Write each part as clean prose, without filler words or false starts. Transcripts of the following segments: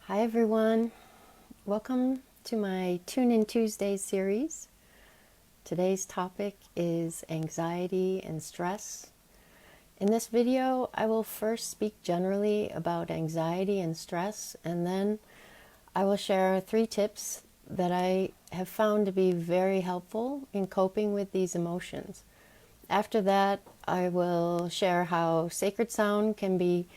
Hi everyone, welcome to my Tune In Tuesdays series. Today's topic is anxiety and stress. In this video, I will first speak generally about anxiety and stress, and then I will share 3 tips that I have found to be very helpful in coping with these emotions. After that, I will share how sacred sound can be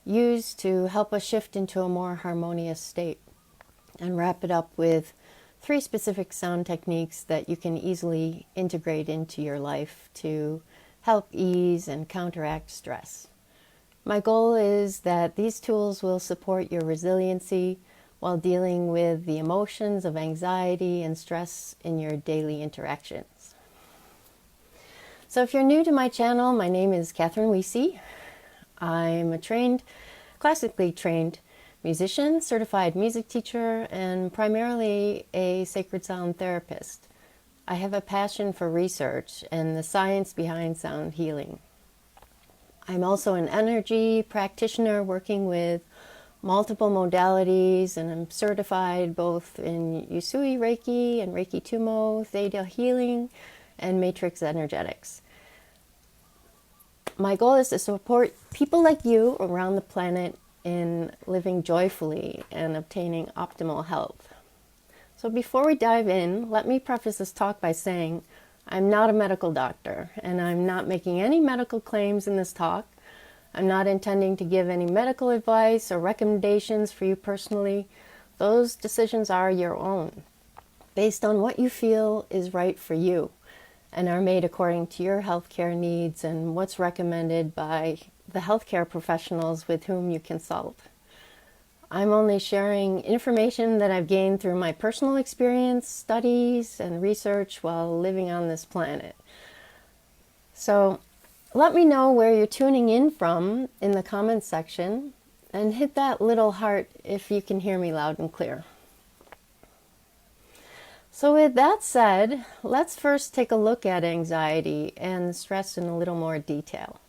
used to help us shift into a more harmonious state, and wrap it up with 3 specific sound techniques that you can easily integrate into your life to help ease and counteract stress. My goal is that these tools will support your resiliency while dealing with the emotions of anxiety and stress in your daily interactions. So if you're new to my channel, my name is Kathryn Wiese. I'm a classically trained musician, certified music teacher, and primarily a sacred sound therapist. I have a passion for research and the science behind sound healing. I'm also an energy practitioner working with multiple modalities, and I'm certified both in Usui Reiki and Reiki Tumo, Theta Healing, and Matrix Energetics. My goal is to support people like you around the planet in living joyfully and obtaining optimal health. So before we dive in, let me preface this talk by saying I'm not a medical doctor, and I'm not making any medical claims in this talk. I'm not intending to give any medical advice or recommendations for you personally. Those decisions are your own, based on what you feel is right for you, and are made according to your healthcare needs and what's recommended by the healthcare professionals with whom you consult. I'm only sharing information that I've gained through my personal experience, studies, and research while living on this planet. So let me know where you're tuning in from in the comments section, and hit that little heart if you can hear me loud and clear. So with that said, let's first take a look at anxiety and stress in a little more detail.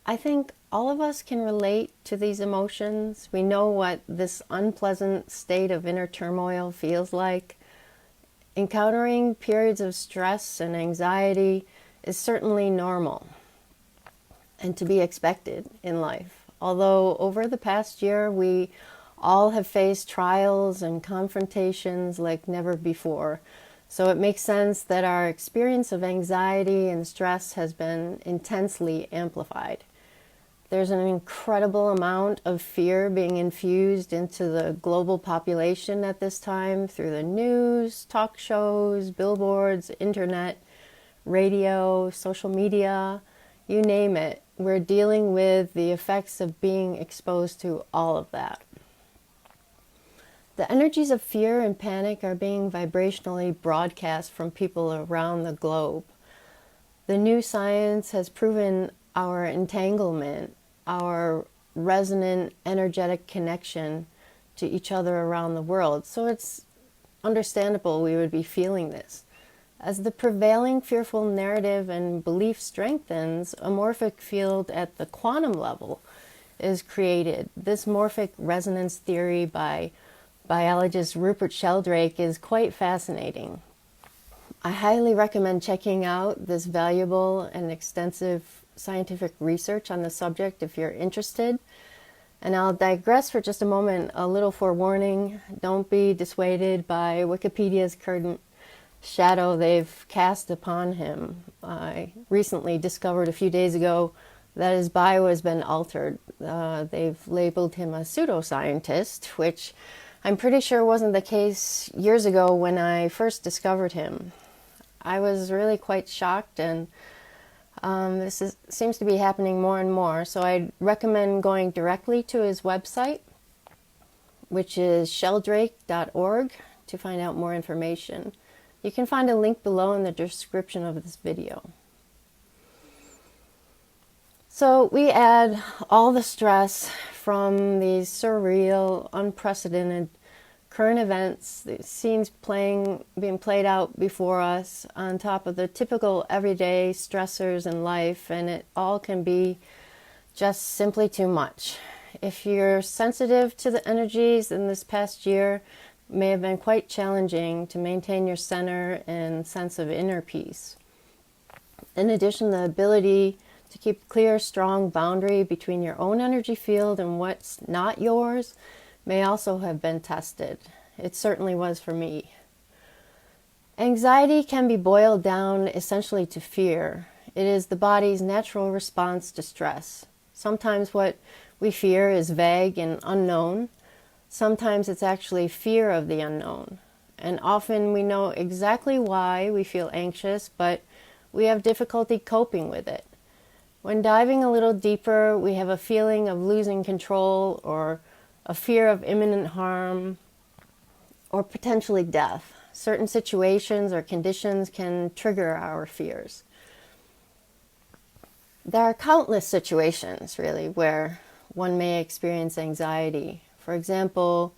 I think all of us can relate to these emotions. We know what this unpleasant state of inner turmoil feels like. Encountering periods of stress and anxiety is certainly normal and to be expected in life. Although over the past year, we all have faced trials and confrontations like never before. So it makes sense that our experience of anxiety and stress has been intensely amplified. There's an incredible amount of fear being infused into the global population at this time through the news, talk shows, billboards, internet, radio, social media, you name it. We're dealing with the effects of being exposed to all of that. The energies of fear and panic are being vibrationally broadcast from people around the globe. The new science has proven our entanglement, our resonant energetic connection to each other around the world. So it's understandable we would be feeling this. As the prevailing fearful narrative and belief strengthens, a morphic field at the quantum level is created. This morphic resonance theory by biologist Rupert Sheldrake is quite fascinating. I highly recommend checking out this valuable and extensive scientific research on the subject if you're interested. And I'll digress for just a moment, a little forewarning. Don't be dissuaded by Wikipedia's current shadow they've cast upon him. I recently discovered a few days ago that his bio has been altered. They've labeled him a pseudoscientist, which I'm pretty sure wasn't the case years ago when I first discovered him. I was really quite shocked, and seems to be happening more and more. So I'd recommend going directly to his website, which is sheldrake.org, to find out more information. You can find a link below in the description of this video. So we add all the stress from these surreal, unprecedented current events, the scenes being played out before us, on top of the typical everyday stressors in life, and it all can be just simply too much. If you're sensitive to the energies, then this past year may have been quite challenging to maintain your center and sense of inner peace. In addition, the ability to keep a clear, strong boundary between your own energy field and what's not yours may also have been tested. It certainly was for me. Anxiety can be boiled down essentially to fear. It is the body's natural response to stress. Sometimes what we fear is vague and unknown. Sometimes it's actually fear of the unknown. And often we know exactly why we feel anxious, but we have difficulty coping with it. When diving a little deeper, we have a feeling of losing control or a fear of imminent harm or potentially death. Certain situations or conditions can trigger our fears. There are countless situations, really, where one may experience anxiety. For example,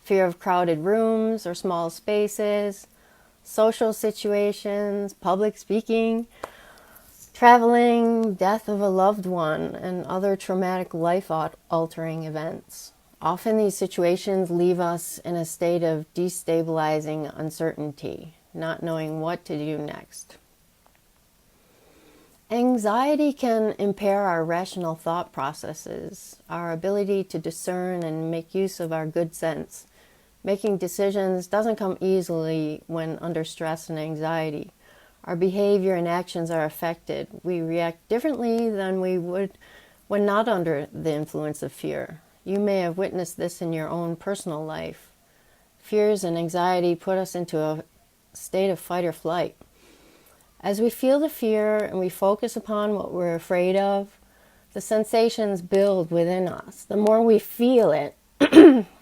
fear of crowded rooms or small spaces, social situations, public speaking, traveling, death of a loved one, and other traumatic life-altering events. Often these situations leave us in a state of destabilizing uncertainty, not knowing what to do next. Anxiety can impair our rational thought processes, our ability to discern and make use of our good sense. Making decisions doesn't come easily when under stress and anxiety. Our behavior and actions are affected. We react differently than we would when not under the influence of fear. You may have witnessed this in your own personal life. Fears and anxiety put us into a state of fight or flight. As we feel the fear and we focus upon what we're afraid of, the sensations build within us. The more we feel it,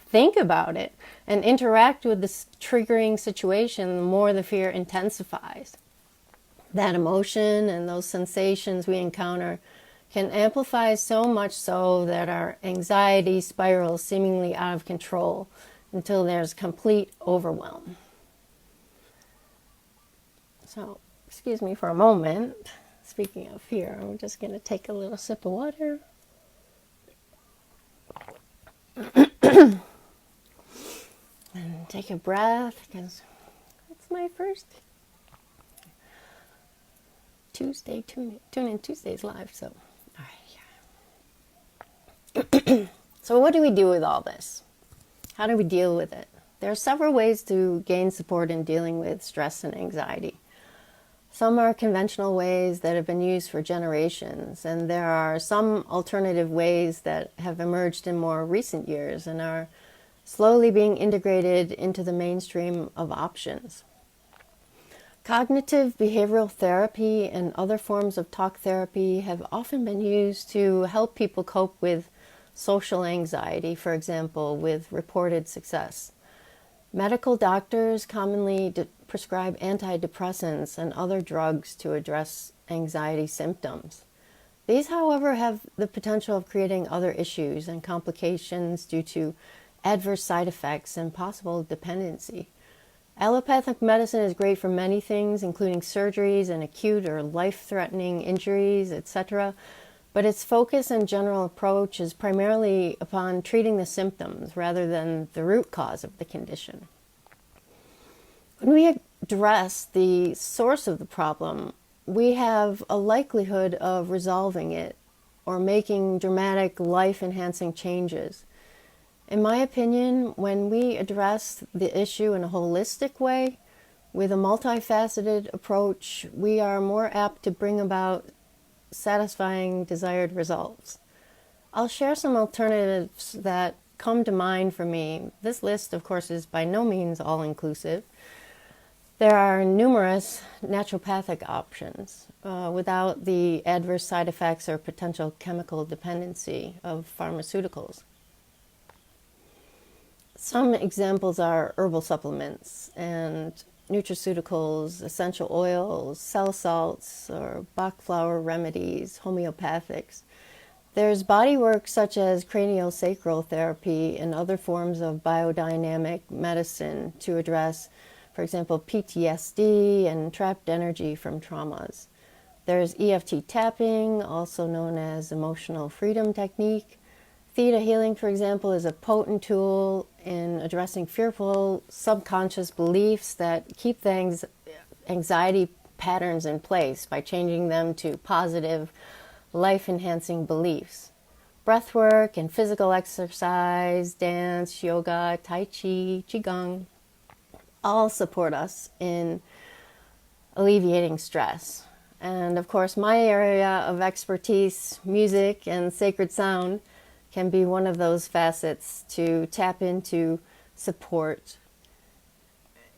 think about it, and interact with this triggering situation, the more the fear intensifies. That emotion and those sensations we encounter can amplify so much so that our anxiety spirals seemingly out of control until there's complete overwhelm. So, excuse me for a moment. Speaking of fear, I'm just going to take a little sip of water. And take a breath, because it's my first Tuesday, Tune In Tuesdays live. So, all right. So what do we do with all this? How do we deal with it? There are several ways to gain support in dealing with stress and anxiety. Some are conventional ways that have been used for generations, and there are some alternative ways that have emerged in more recent years and are slowly being integrated into the mainstream of options. Cognitive behavioral therapy and other forms of talk therapy have often been used to help people cope with social anxiety, for example, with reported success. Medical doctors commonly prescribe antidepressants and other drugs to address anxiety symptoms. These, however, have the potential of creating other issues and complications due to adverse side effects and possible dependency. Allopathic medicine is great for many things, including surgeries and acute or life-threatening injuries, etc., but its focus and general approach is primarily upon treating the symptoms rather than the root cause of the condition. When we address the source of the problem, we have a likelihood of resolving it or making dramatic life-enhancing changes. In my opinion, when we address the issue in a holistic way, with a multifaceted approach, we are more apt to bring about satisfying desired results. I'll share some alternatives that come to mind for me. This list, of course, is by no means all-inclusive. There are numerous naturopathic options without the adverse side effects or potential chemical dependency of pharmaceuticals. Some examples are herbal supplements and nutraceuticals, essential oils, cell salts, or Bach flower remedies, homeopathics. There's bodywork such as craniosacral therapy and other forms of biodynamic medicine to address, for example, PTSD and trapped energy from traumas. There's EFT tapping, also known as emotional freedom technique, Theta healing, for example, is a potent tool in addressing fearful subconscious beliefs that keep the anxiety patterns in place by changing them to positive, life-enhancing beliefs. Breathwork and physical exercise, dance, yoga, tai chi, qigong, all support us in alleviating stress. And of course, my area of expertise, music and sacred sound, can be one of those facets to tap into support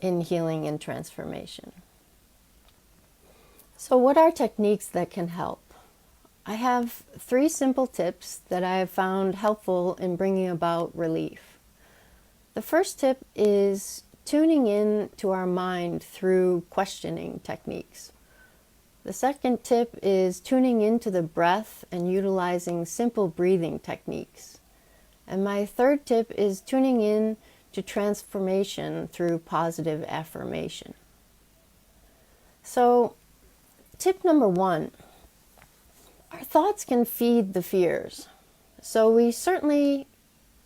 in healing and transformation. So what are techniques that can help? I have 3 simple tips that I have found helpful in bringing about relief. The first tip is tuning in to our mind through questioning techniques. The second tip is tuning into the breath and utilizing simple breathing techniques. And my third tip is tuning in to transformation through positive affirmation. So, tip number 1, our thoughts can feed the fears. So we certainly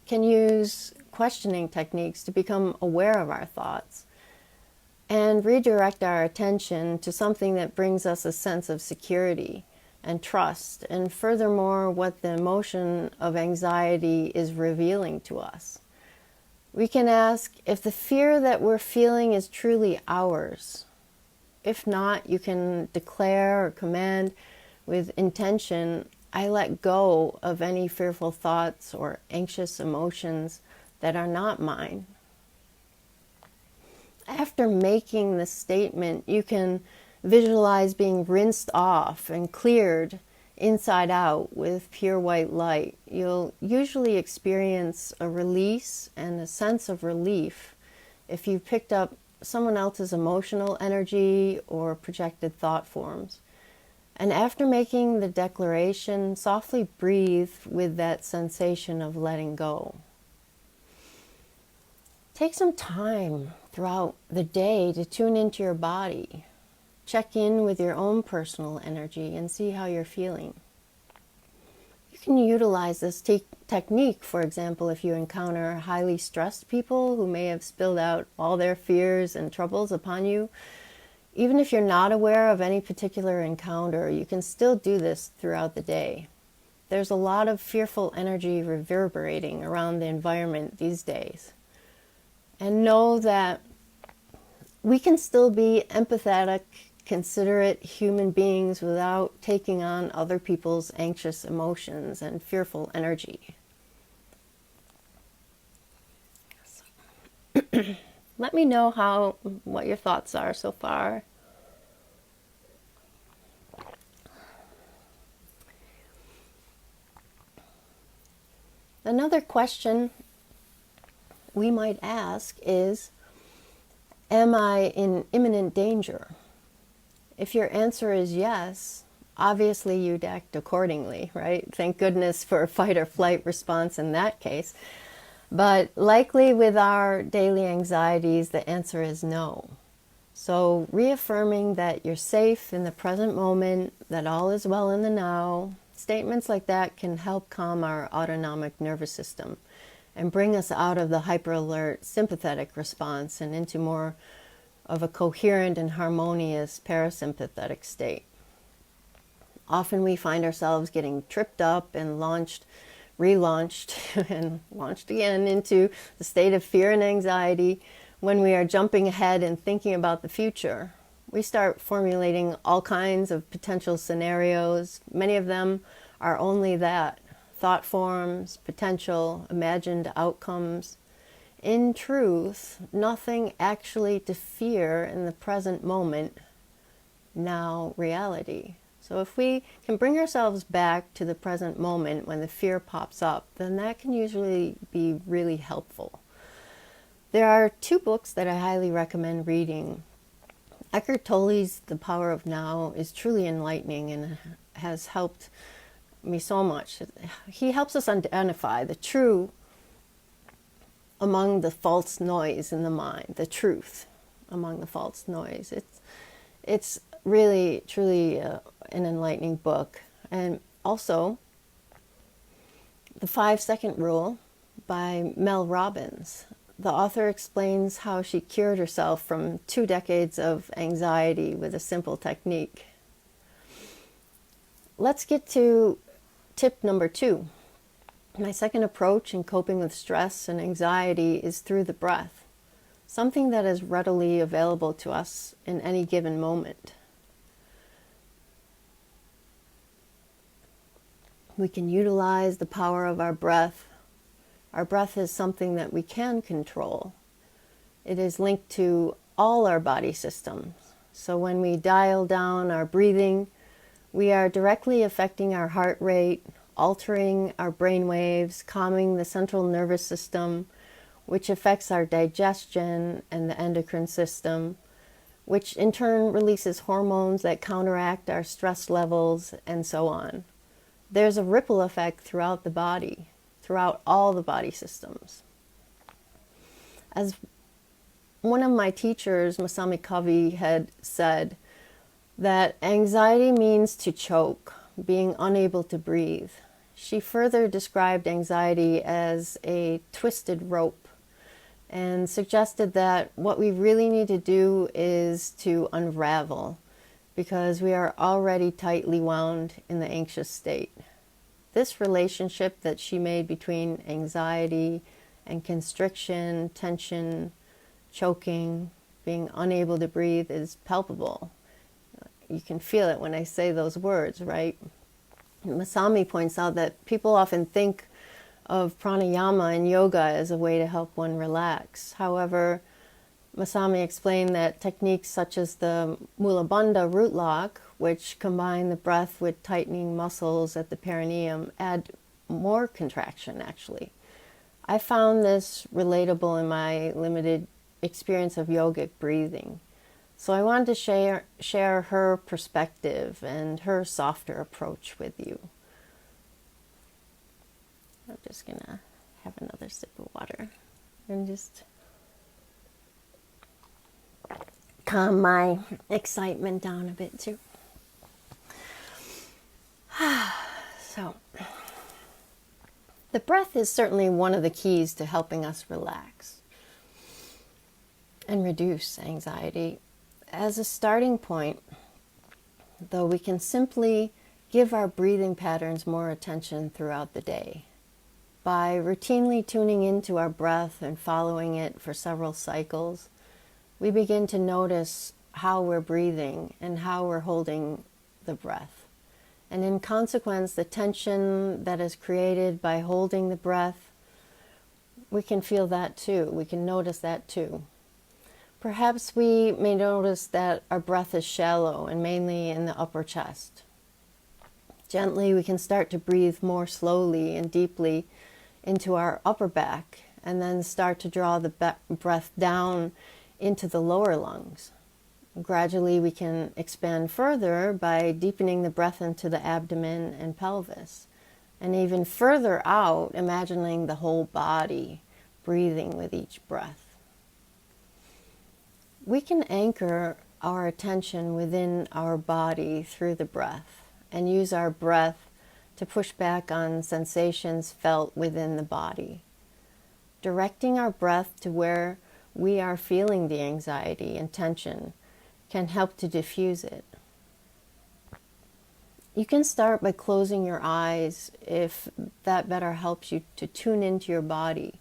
can use questioning techniques to become aware of our thoughts and redirect our attention to something that brings us a sense of security and trust, and furthermore, what the emotion of anxiety is revealing to us. We can ask if the fear that we're feeling is truly ours. If not, you can declare or command with intention, I let go of any fearful thoughts or anxious emotions that are not mine. After making the statement, you can visualize being rinsed off and cleared inside out with pure white light. You'll usually experience a release and a sense of relief if you picked up someone else's emotional energy or projected thought forms. And after making the declaration, softly breathe with that sensation of letting go. Take some time throughout the day to tune into your body. Check in with your own personal energy and see how you're feeling. You can utilize this technique, for example, if you encounter highly stressed people who may have spilled out all their fears and troubles upon you. Even if you're not aware of any particular encounter, you can still do this throughout the day. There's a lot of fearful energy reverberating around the environment these days. And know that we can still be empathetic, considerate human beings without taking on other people's anxious emotions and fearful energy. Let me know what your thoughts are so far. Another question we might ask is, am I in imminent danger? If your answer is yes, obviously you'd act accordingly, right? Thank goodness for a fight or flight response in that case. But likely with our daily anxieties, the answer is no. So reaffirming that you're safe in the present moment, that all is well in the now, statements like that can help calm our autonomic nervous system and bring us out of the hyper-alert sympathetic response and into more of a coherent and harmonious parasympathetic state. Often we find ourselves getting tripped up and relaunched and launched again into the state of fear and anxiety when we are jumping ahead and thinking about the future. We start formulating all kinds of potential scenarios. Many of them are only that, thought forms, potential, imagined outcomes. In truth, nothing actually to fear in the present moment, now reality. So if we can bring ourselves back to the present moment when the fear pops up, then that can usually be really helpful. There are 2 books that I highly recommend reading. Eckhart Tolle's The Power of Now is truly enlightening and has helped me so much. He helps us identify the true among the false noise in the mind, the truth among the false noise. It's really, truly an enlightening book. And also, The 5-Second Rule by Mel Robbins. The author explains how she cured herself from 2 decades of anxiety with a simple technique. Let's get to tip number 2. My second approach in coping with stress and anxiety is through the breath, something that is readily available to us in any given moment. We can utilize the power of our breath. Our breath is something that we can control. It is linked to all our body systems. So when we dial down our breathing, we are directly affecting our heart rate, altering our brain waves, calming the central nervous system, which affects our digestion and the endocrine system, which in turn releases hormones that counteract our stress levels, and so on. There's a ripple effect throughout the body, throughout all the body systems. As one of my teachers, Masami Covey, had said, that anxiety means to choke, being unable to breathe. She further described anxiety as a twisted rope and suggested that what we really need to do is to unravel, because we are already tightly wound in the anxious state. This relationship that she made between anxiety and constriction, tension, choking, being unable to breathe is palpable. You can feel it when I say those words, right? Masami points out that people often think of pranayama and yoga as a way to help one relax. However, Masami explained that techniques such as the Mula Bandha root lock, which combine the breath with tightening muscles at the perineum, add more contraction, actually. I found this relatable in my limited experience of yogic breathing. So I wanted to share her perspective and her softer approach with you. I'm just going to have another sip of water and just calm my excitement down a bit too. So, the breath is certainly one of the keys to helping us relax and reduce anxiety. As a starting point, though, we can simply give our breathing patterns more attention throughout the day. By routinely tuning into our breath and following it for several cycles, we begin to notice how we're breathing and how we're holding the breath. And in consequence, the tension that is created by holding the breath, we can feel that too. We can notice that too. Perhaps we may notice that our breath is shallow and mainly in the upper chest. Gently, we can start to breathe more slowly and deeply into our upper back, and then start to draw the breath down into the lower lungs. Gradually, we can expand further by deepening the breath into the abdomen and pelvis, and even further out, imagining the whole body breathing with each breath. We can anchor our attention within our body through the breath and use our breath to push back on sensations felt within the body. Directing our breath to where we are feeling the anxiety and tension can help to diffuse it. You can start by closing your eyes if that better helps you to tune into your body.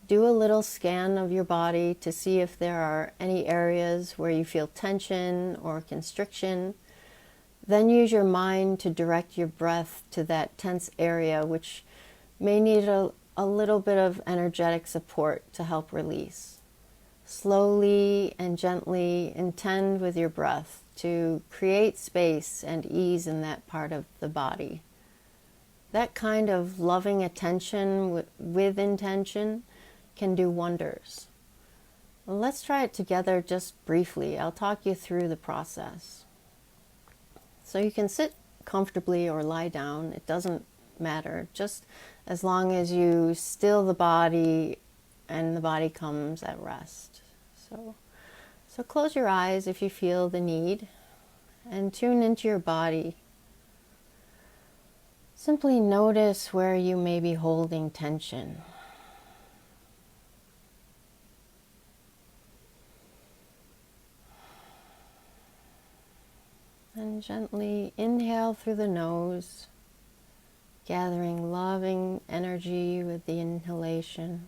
Do a little scan of your body to see if there are any areas where you feel tension or constriction. Then use your mind to direct your breath to that tense area, which may need a little bit of energetic support to help release. Slowly and gently intend with your breath to create space and ease in that part of the body. That kind of loving attention with intention can do wonders. Well, let's try it together just briefly. I'll talk you through the process. So you can sit comfortably or lie down. It doesn't matter, just as long as you still the body and the body comes at rest. So close your eyes if you feel the need and tune into your body. Simply notice where you may be holding tension. And gently inhale through the nose, gathering loving energy with the inhalation.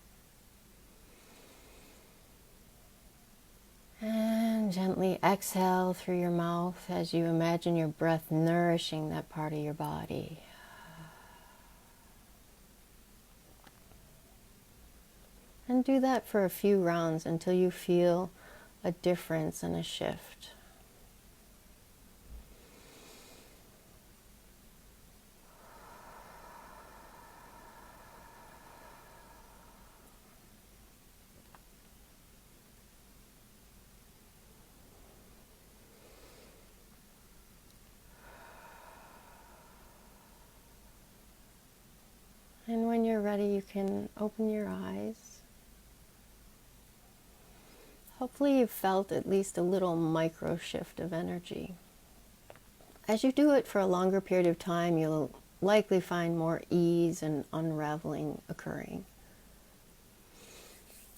And gently exhale through your mouth as you imagine your breath nourishing that part of your body. And do that for a few rounds until you feel a difference and a shift. And when you're ready, you can open your eyes. Hopefully you've felt at least a little micro shift of energy. As you do it for a longer period of time, you'll likely find more ease and unraveling occurring.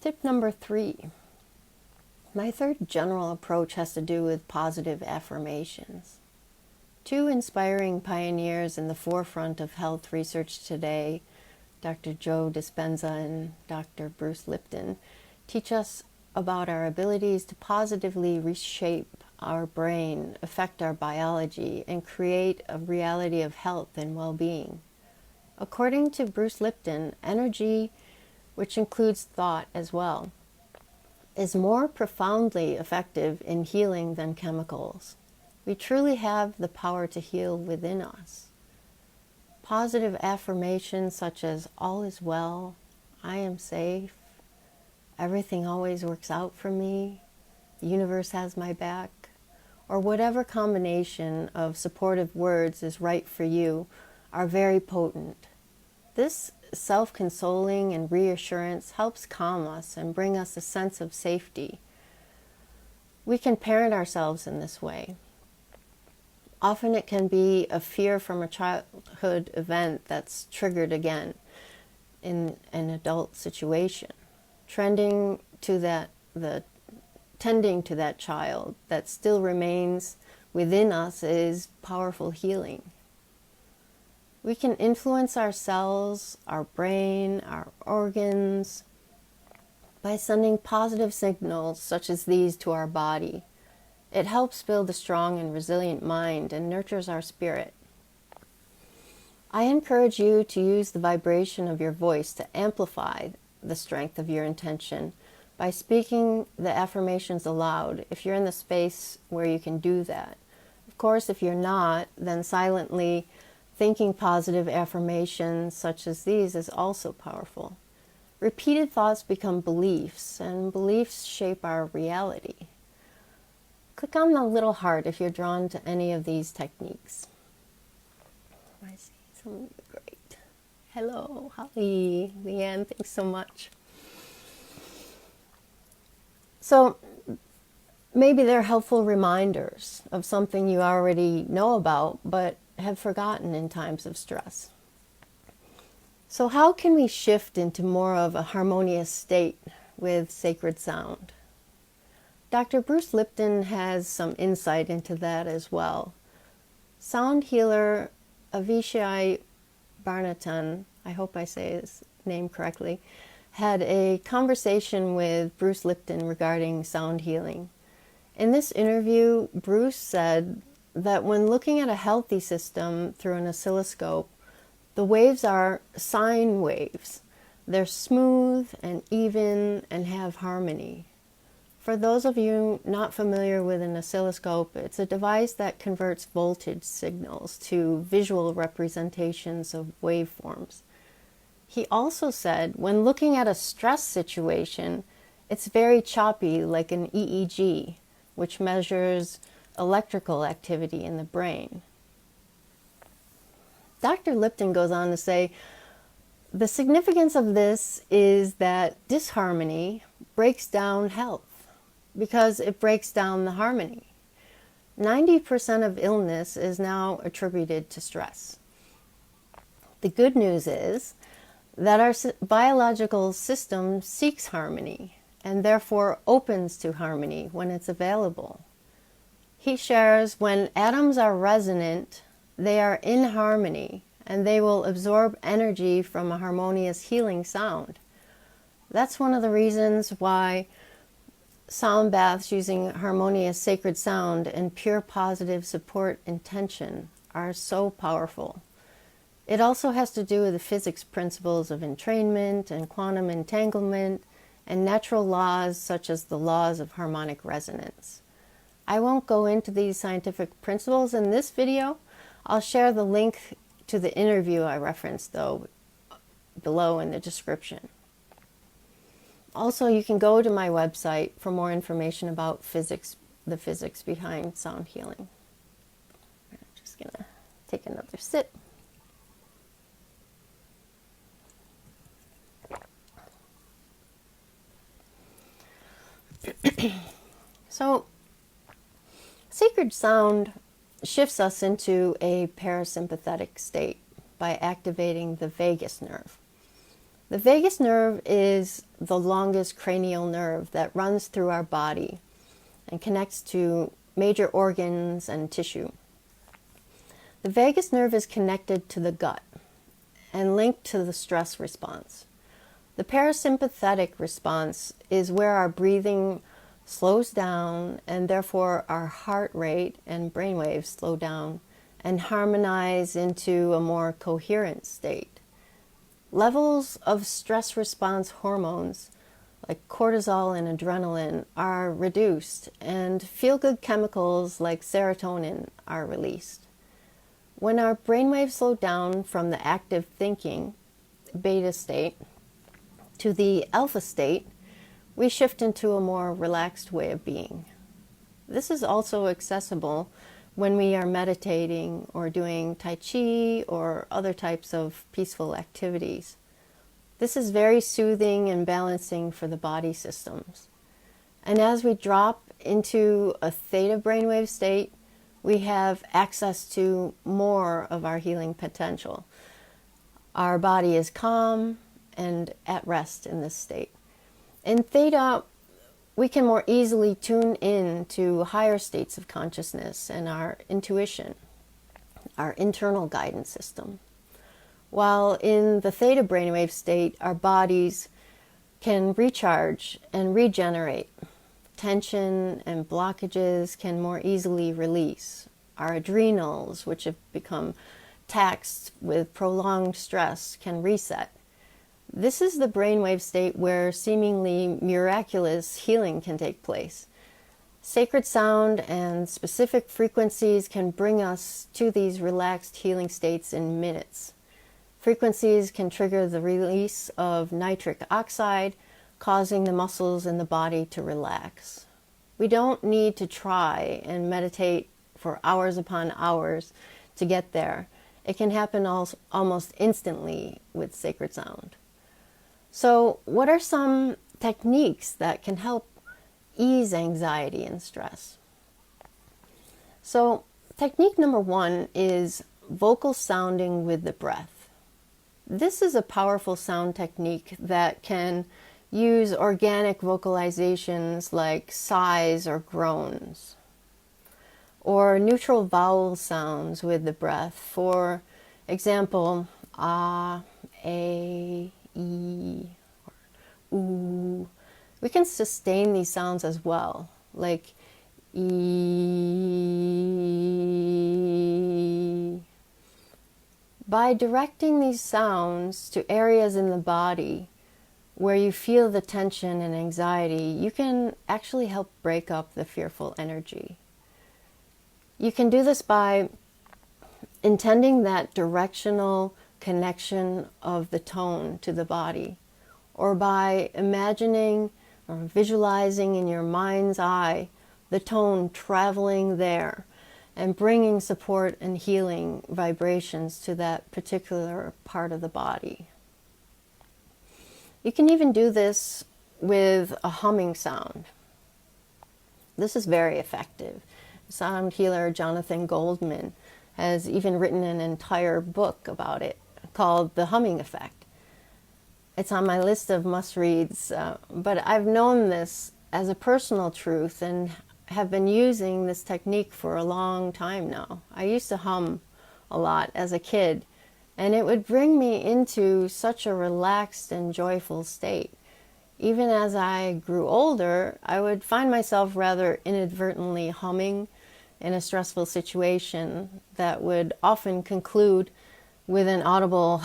Tip number 3. My third general approach has to do with positive affirmations. Two inspiring pioneers in the forefront of health research today, Dr. Joe Dispenza and Dr. Bruce Lipton, teach us about our abilities to positively reshape our brain, affect our biology, and create a reality of health and well-being. According to Bruce Lipton, energy, which includes thought as well, is more profoundly effective in healing than chemicals. We truly have the power to heal within us. Positive affirmations such as all is well, I am safe, everything always works out for me, the universe has my back, or whatever combination of supportive words is right for you are very potent. This self-consoling and reassurance helps calm us and bring us a sense of safety. We can parent ourselves in this way. Often it can be a fear from a childhood event that's triggered again in an adult situation. Tending to that child that still remains within us is powerful healing. We can influence our cells, our brain, our organs by sending positive signals such as these to our body. It helps build a strong and resilient mind and nurtures our spirit. I encourage you to use the vibration of your voice to amplify the strength of your intention by speaking the affirmations aloud if you're in the space where you can do that. Of course, if you're not, then silently thinking positive affirmations such as these is also powerful. Repeated thoughts become beliefs, and beliefs shape our reality. Click on the little heart if you're drawn to any of these techniques. I see some great. Hello, Holly, Leanne, thanks so much. So maybe they're helpful reminders of something you already know about but have forgotten in times of stress. So how can we shift into more of a harmonious state with sacred sound? Dr. Bruce Lipton has some insight into that as well. Sound healer Avishai Barnatan, I hope I say his name correctly, had a conversation with Bruce Lipton regarding sound healing. In this interview, Bruce said that when looking at a healthy system through an oscilloscope, the waves are sine waves. They're smooth and even and have harmony. For those of you not familiar with an oscilloscope, it's a device that converts voltage signals to visual representations of waveforms. He also said when looking at a stress situation, it's very choppy like an EEG, which measures electrical activity in the brain. Dr. Lipton goes on to say, the significance of this is that disharmony breaks down health because it breaks down the harmony. 90% of illness is now attributed to stress. The good news is that our biological system seeks harmony and therefore opens to harmony when it's available. He shares when atoms are resonant, they are in harmony and they will absorb energy from a harmonious healing sound. That's one of the reasons why sound baths using harmonious sacred sound and pure positive support intention are so powerful. It also has to do with the physics principles of entrainment and quantum entanglement and natural laws such as the laws of harmonic resonance. I won't go into these scientific principles in this video. I'll share the link to the interview I referenced, though, below in the description. Also, you can go to my website for more information about the physics behind sound healing. I'm just going to take another sip. So, sacred sound shifts us into a parasympathetic state by activating the vagus nerve. The vagus nerve is the longest cranial nerve that runs through our body and connects to major organs and tissue. The vagus nerve is connected to the gut and linked to the stress response. The parasympathetic response is where our breathing slows down and therefore our heart rate and brainwaves slow down and harmonize into a more coherent state. Levels of stress response hormones like cortisol and adrenaline are reduced and feel-good chemicals like serotonin are released. When our brainwaves slow down from the active thinking, beta state, to the alpha state, we shift into a more relaxed way of being. This is also accessible when we are meditating or doing Tai Chi or other types of peaceful activities. This is very soothing and balancing for the body systems. And as we drop into a theta brainwave state, we have access to more of our healing potential. Our body is calm and at rest in this state. In theta, we can more easily tune in to higher states of consciousness and our intuition, our internal guidance system. While in the theta brainwave state, our bodies can recharge and regenerate. Tension and blockages can more easily release. Our adrenals, which have become taxed with prolonged stress, can reset. This is the brainwave state where seemingly miraculous healing can take place. Sacred sound and specific frequencies can bring us to these relaxed healing states in minutes. Frequencies can trigger the release of nitric oxide, causing the muscles in the body to relax. We don't need to try and meditate for hours upon hours to get there. It can happen almost instantly with sacred sound. So, what are some techniques that can help ease anxiety and stress? So, technique number 1 is vocal sounding with the breath. This is a powerful sound technique that can use organic vocalizations like sighs or groans, or neutral vowel sounds with the breath. For example, ah, a, e, or oo. We can sustain these sounds as well, like e. By directing these sounds to areas in the body where you feel the tension and anxiety, you can actually help break up the fearful energy. You can do this by intending that directional connection of the tone to the body, or by imagining or visualizing in your mind's eye the tone traveling there and bringing support and healing vibrations to that particular part of the body. You can even do this with a humming sound. This is very effective. Sound healer Jonathan Goldman has even written an entire book about it called The Humming Effect. It's on my list of must-reads, but I've known this as a personal truth and have been using this technique for a long time now. I used to hum a lot as a kid, and it would bring me into such a relaxed and joyful state. Even as I grew older, I would find myself rather inadvertently humming in a stressful situation that would often conclude with an audible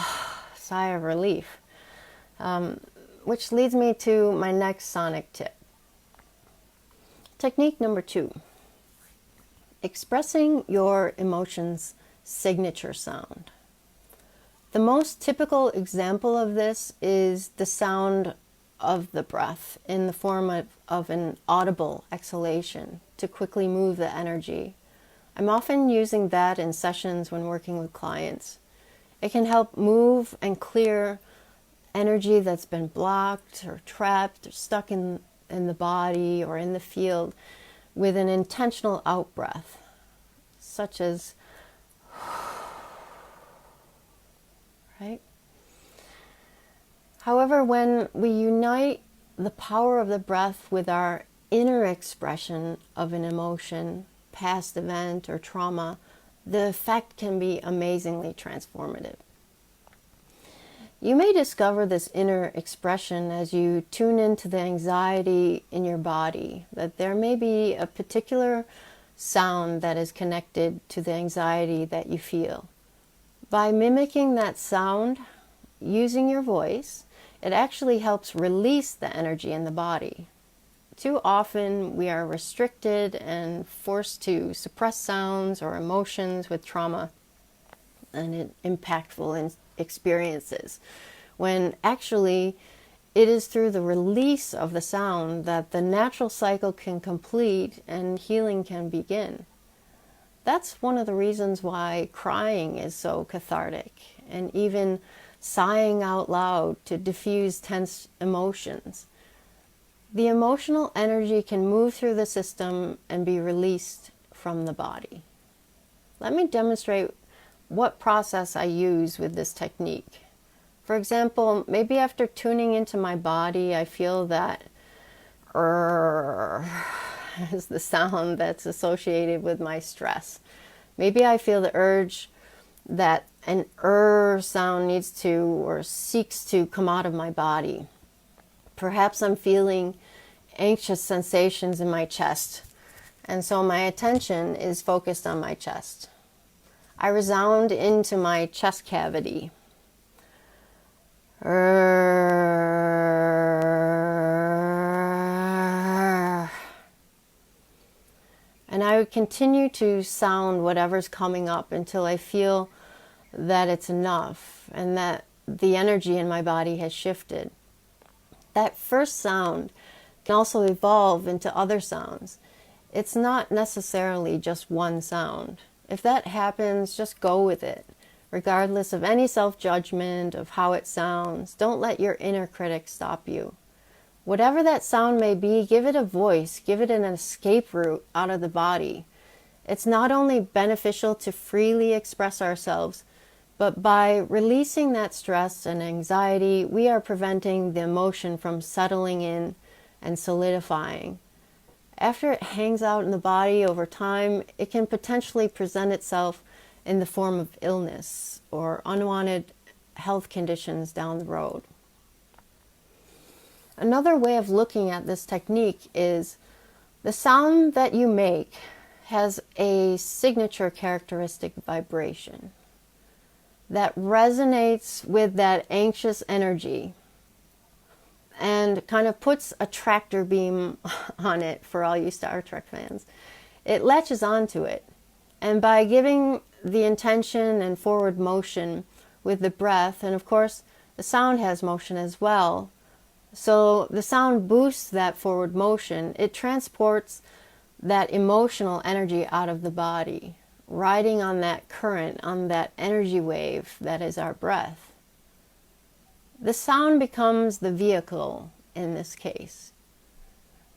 sigh of relief. Which leads me to my next sonic tip. Technique number 2. Expressing your emotions' signature sound. The most typical example of this is the sound of the breath in the form of an audible exhalation to quickly move the energy. I'm often using that in sessions when working with clients. It can help move and clear energy that's been blocked or trapped or stuck in the body or in the field with an intentional out-breath, such as, right? However, when we unite the power of the breath with our inner expression of an emotion, past event, or trauma, the effect can be amazingly transformative. You may discover this inner expression as you tune into the anxiety in your body, that there may be a particular sound that is connected to the anxiety that you feel. By mimicking that sound, using your voice, it actually helps release the energy in the body. Too often we are restricted and forced to suppress sounds or emotions with trauma and impactful experiences, when actually it is through the release of the sound that the natural cycle can complete and healing can begin. That's one of the reasons why crying is so cathartic, and even sighing out loud to diffuse tense emotions. The emotional energy can move through the system and be released from the body. Let me demonstrate what process I use with this technique. For example, maybe after tuning into my body, I feel that is the sound that's associated with my stress. Maybe I feel the urge that an sound needs to or seeks to come out of my body. Perhaps I'm feeling anxious sensations in my chest, and so my attention is focused on my chest. I resound into my chest cavity. And I would continue to sound whatever's coming up until I feel that it's enough and that the energy in my body has shifted. That first sound can also evolve into other sounds. It's not necessarily just one sound. If that happens, just go with it, regardless of any self-judgment of how it sounds. Don't let your inner critic stop you. Whatever that sound may be, give it a voice, give it an escape route out of the body. It's not only beneficial to freely express ourselves, but by releasing that stress and anxiety, we are preventing the emotion from settling in and solidifying. After it hangs out in the body over time, it can potentially present itself in the form of illness or unwanted health conditions down the road. Another way of looking at this technique is the sound that you make has a signature characteristic vibration that resonates with that anxious energy and kind of puts a tractor beam on it for all you Star Trek fans. It latches onto it. And by giving the intention and forward motion with the breath, and of course the sound has motion as well, so the sound boosts that forward motion. It transports that emotional energy out of the body, riding on that current, on that energy wave that is our breath. The sound becomes the vehicle in this case.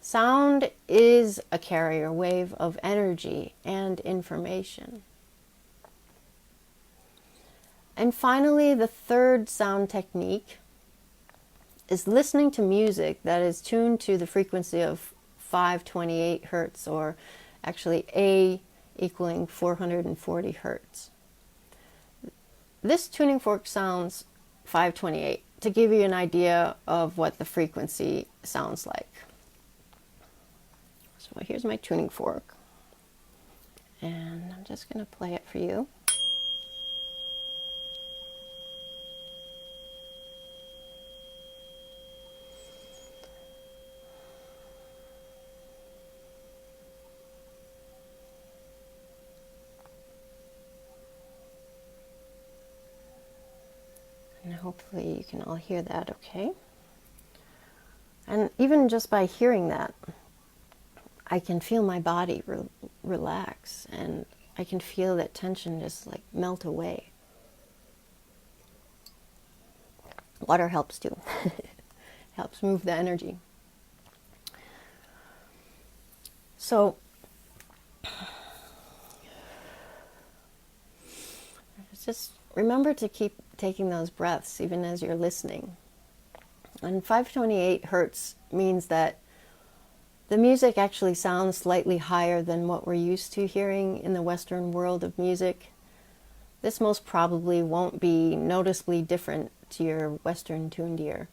Sound is a carrier wave of energy and information. And finally, the third sound technique is listening to music that is tuned to the frequency of 528 hertz, or actually A equaling 440 hertz. This tuning fork sounds 528 to give you an idea of what the frequency sounds like. So here's my tuning fork, and I'm just going to play it for you. And hopefully you can all hear that okay. And even just by hearing that, I can feel my body relax, and I can feel that tension just like melt away. Water helps too. Helps move the energy. So just remember to keep taking those breaths even as you're listening. And 528 hertz means that the music actually sounds slightly higher than what we're used to hearing in the Western world of music. This most probably won't be noticeably different to your Western tuned ear,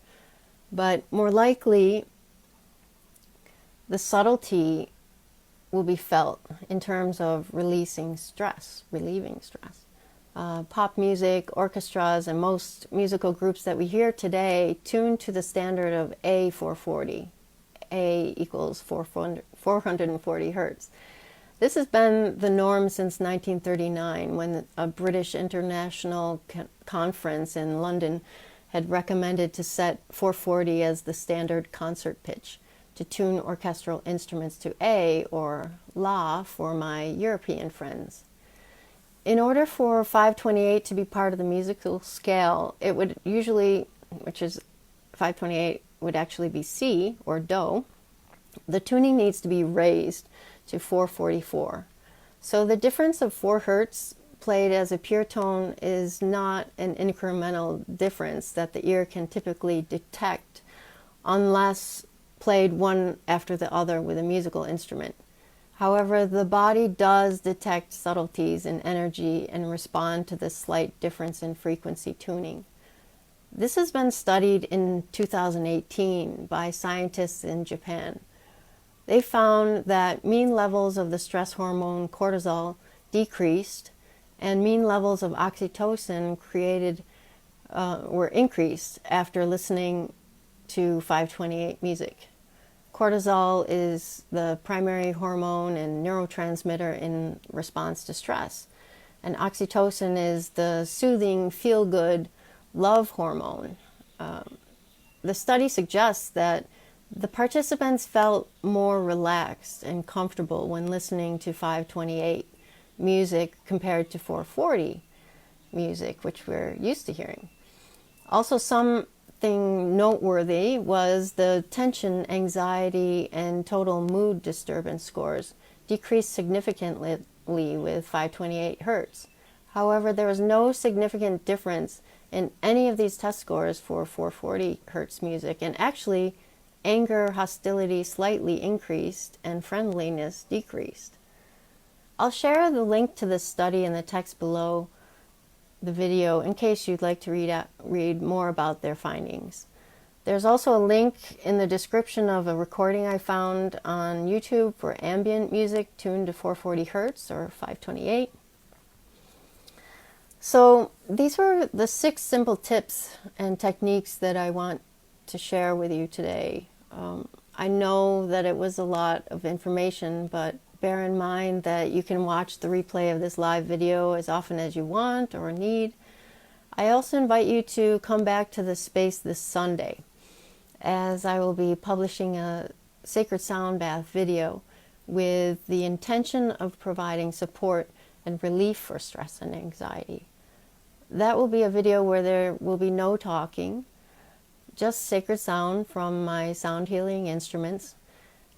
but more likely the subtlety will be felt in terms of releasing stress, relieving stress. Pop music, orchestras, and most musical groups that we hear today tune to the standard of A440. A equals 440 hertz. This has been the norm since 1939, when a British international conference in London had recommended to set 440 as the standard concert pitch to tune orchestral instruments to A, or La for my European friends. In order for 528 to be part of the musical scale, it would usually, which is 528 would actually be C, or Do, the tuning needs to be raised to 444. So the difference of 4 hertz played as a pure tone is not an incremental difference that the ear can typically detect unless played one after the other with a musical instrument. However, the body does detect subtleties in energy and respond to this slight difference in frequency tuning. This has been studied in 2018 by scientists in Japan. They found that mean levels of the stress hormone cortisol decreased, and mean levels of oxytocin were increased after listening to 528 music. Cortisol is the primary hormone and neurotransmitter in response to stress, and oxytocin is the soothing, feel-good love hormone. The study suggests that the participants felt more relaxed and comfortable when listening to 528 music compared to 440 music, which we're used to hearing. Also, something noteworthy was the tension, anxiety, and total mood disturbance scores decreased significantly with 528 hertz. However, there was no significant difference in any of these test scores for 440 hertz music, and actually anger, hostility slightly increased and friendliness decreased. I'll share the link to this study in the text below the video in case you'd like to read more about their findings. There's also a link in the description of a recording I found on YouTube for ambient music tuned to 440 hertz or 528. So these were the 6 simple tips and techniques that I want to share with you today. I know that it was a lot of information, but bear in mind that you can watch the replay of this live video as often as you want or need. I also invite you to come back to the space this Sunday, as I will be publishing a Sacred Sound Bath video with the intention of providing support and relief for stress and anxiety. That will be a video where there will be no talking, just sacred sound from my sound healing instruments.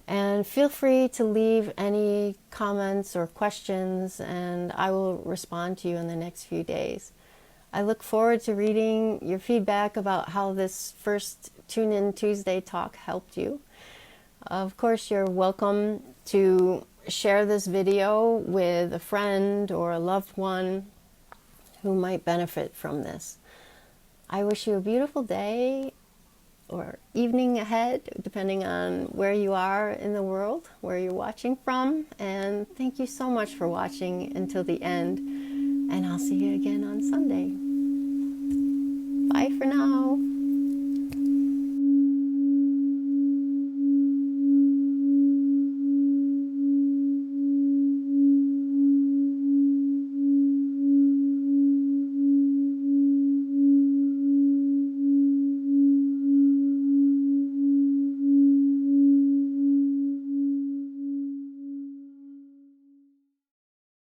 And feel free to leave any comments or questions, and I will respond to you in the next few days. I look forward to reading your feedback about how this first Tune In Tuesday talk helped you. Of course, you're welcome to share this video with a friend or a loved one who might benefit from this. I wish you a beautiful day or evening ahead, depending on where you are in the world, where you're watching from. And thank you so much for watching until the end. And I'll see you again on Sunday. Bye for now.